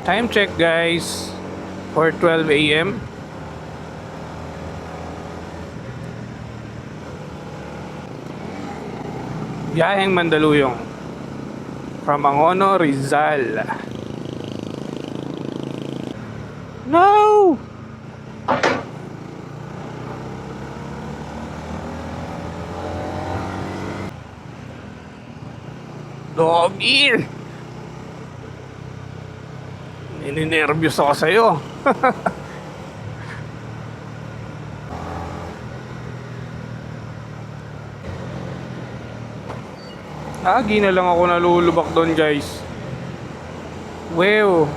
Time check guys, 4:12 a.m. Biyaheng Mandaluyong from Angono, Rizal. No! Doggy! Nininervyos ako sa'yo. Lagi na lang ako nalulubak doon guys. Wow.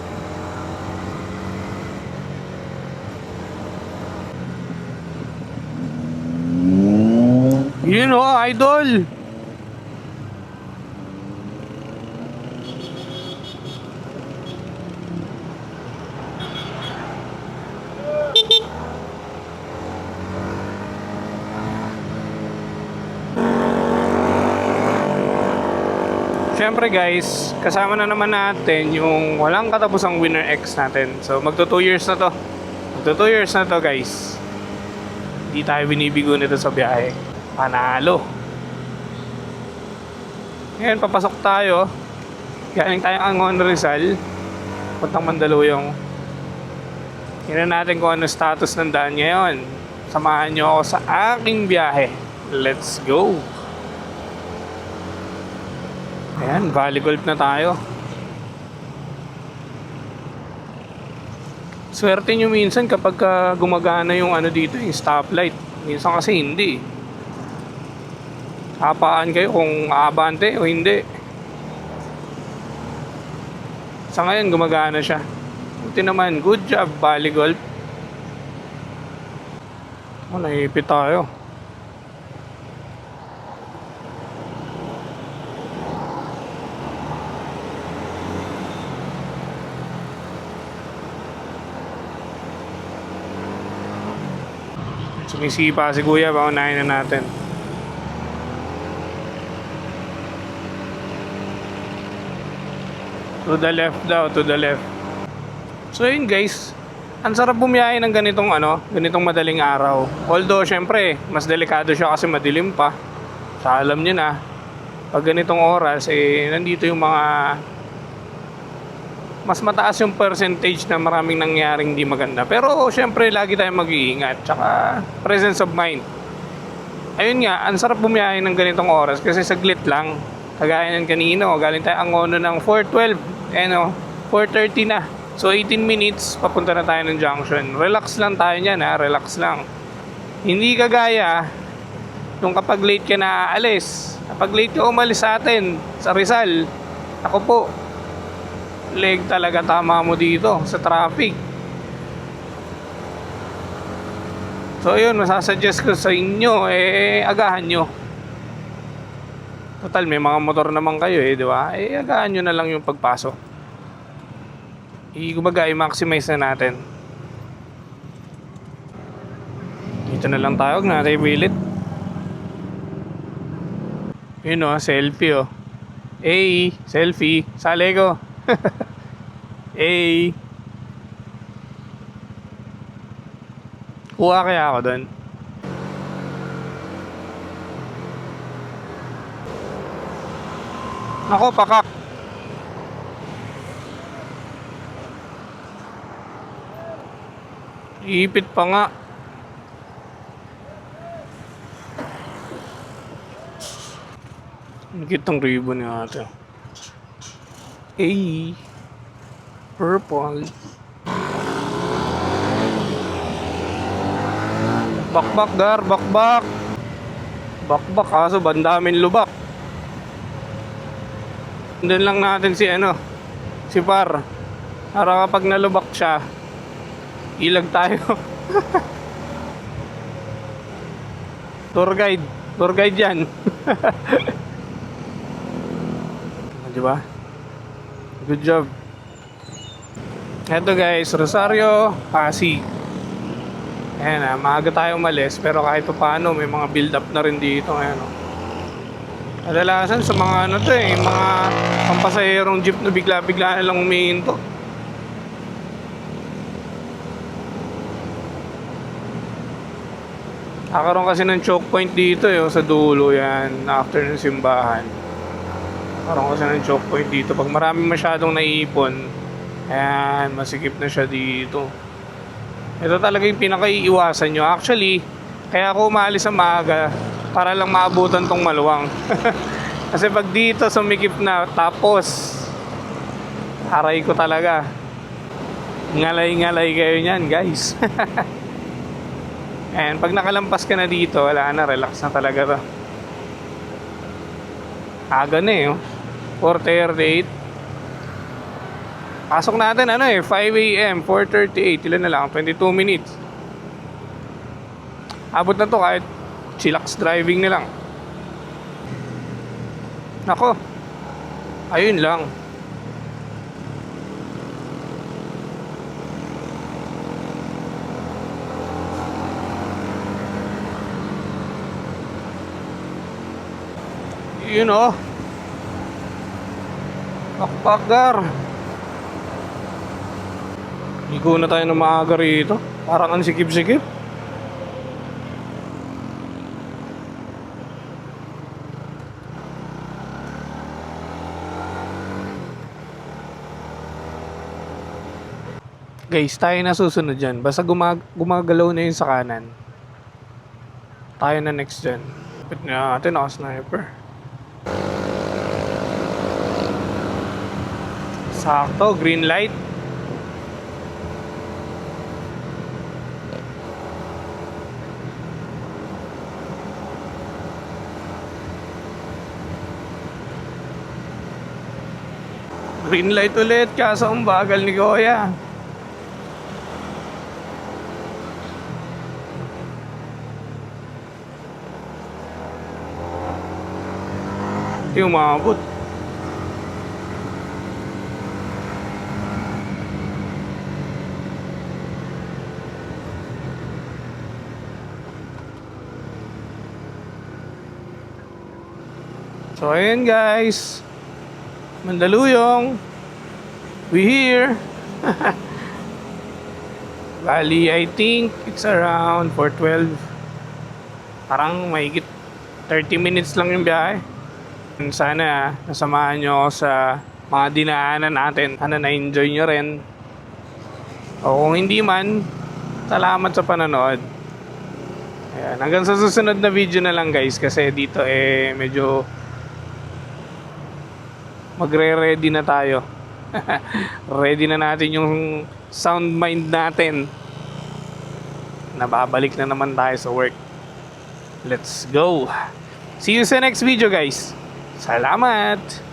Yun o, idol. Siyempre guys, kasama na naman natin yung walang katapusang Winner X natin. So magto 2 years na to. Magto 2 years na to guys. Hindi tayo binibigo nito sa biyahe. Panalo. Ngayon papasok tayo. Galing tayong Angono, Rizal. Puntang Mandaluyong. Tingnan natin kung ano status ng daan ngayon. Samahan nyo ako sa aking biyahe. Let's go. Ayan, Valley Golf na tayo. Swerte nyo minsan kapag gumagana yung ano dito, yung stoplight. Minsan kasi hindi. Hapaan kayo kung aabante o hindi. Sa ngayon, gumagana siya. Buti naman, good job, Valley Golf. Oh, naipit tayo. Sumisipa si kuya, paunahin na natin. To the left daw, to the left. So yun guys, ang sarap bumiyahe ng ganitong madaling araw. Although syempre, mas delikado siya kasi madilim pa. Sa alam niyo na, pag ganitong oras, nandito yung mga mas mataas yung percentage na maraming nangyaring di maganda. Pero syempre lagi tayong mag-iingat. Tsaka presence of mind. Ayun nga, ang sarap bumiyahe ng ganitong oras kasi saglit lang. Kagaya ng kanino, galing tayo Angono ng 4:12. 4:30 na. So 18 minutes, papunta na tayo ng junction. Relax lang tayo niyan ha, relax lang. Hindi kagaya nung kapag late ka na aalis. Kapag late ka umalis sa atin, sa Rizal, ako po, leg talaga tama mo dito sa traffic. So yun, masasuggest ko sa inyo, agahan nyo. Total, may mga motor naman kayo di ba? Agahan nyo na lang yung pagpasok. Kumbaga, i-maximize na natin. Dito na lang tayo, huwag natin ipilit. Yun selfie selfie, sali ko. Kuha kaya ako doon. Ako, pakak. Iipit pa nga. Nakitang ribbon ni ate. Purple. Bakbak gar, bakbak. Bakbak kaso bandamin lubak. Doon lang natin si Par. Para kapag nalubak siya, ilag tayo. Tour guide yan. Diba? Good job. Eto guys, Rosario, Pasig. Ayan maaga tayo umalis pero kahit pa paano may mga build up na rin dito. Ayan kadalasan sa mga mga pampasahirong jeep na bigla-bigla na lang umihinto. Nakaroon kasi ng choke point dito sa dulo yan after ng simbahan. Nakaroon kasi ng choke point dito. Pag maraming masyadong naiipon, ayan, masikip na siya dito. Ito talaga yung pinakaiiwasan nyo. Actually, kaya ako umalis sa maaga para lang maabutan tong maluwang. Kasi pag dito sumikip na, tapos aray ko talaga. Ngalay-ngalay kayo niyan, guys. And pag nakalampas ka na dito, wala na, relax na talaga to. Aga na 4:38. Pasok natin 5 AM, 4:38. Ilan na lang? 22 minutes. Abot na to kahit chillax driving na lang. Nako. Ayun lang. Bakbagar. Ligo na tayo ng maaga rito. Parang ang sikip-sikip. Guys, tayo na susunod dyan. Basta gumagalaw na yun sa kanan. Tayo na next dyan. Pit na natin ako sniper. Sakto, green light. Green light ulit, kaso ang bagal ni Kuya. Hindi umabot. So ayan guys, Mandaluyong, we here. Bali, I think it's around 4:12. Parang mahigit 30 minutes lang yung biyahe. Sana nasamahan nyo ako sa mga dinaanan natin. Sana na-enjoy nyo rin. O kung hindi man, salamat sa panonood. Ayan, hanggang sa susunod na video na lang guys. Kasi dito medyo magre-ready na tayo. Ready na natin yung sound mind natin. Nababalik na naman tayo sa work. Let's go. See you sa next video guys. Salamat!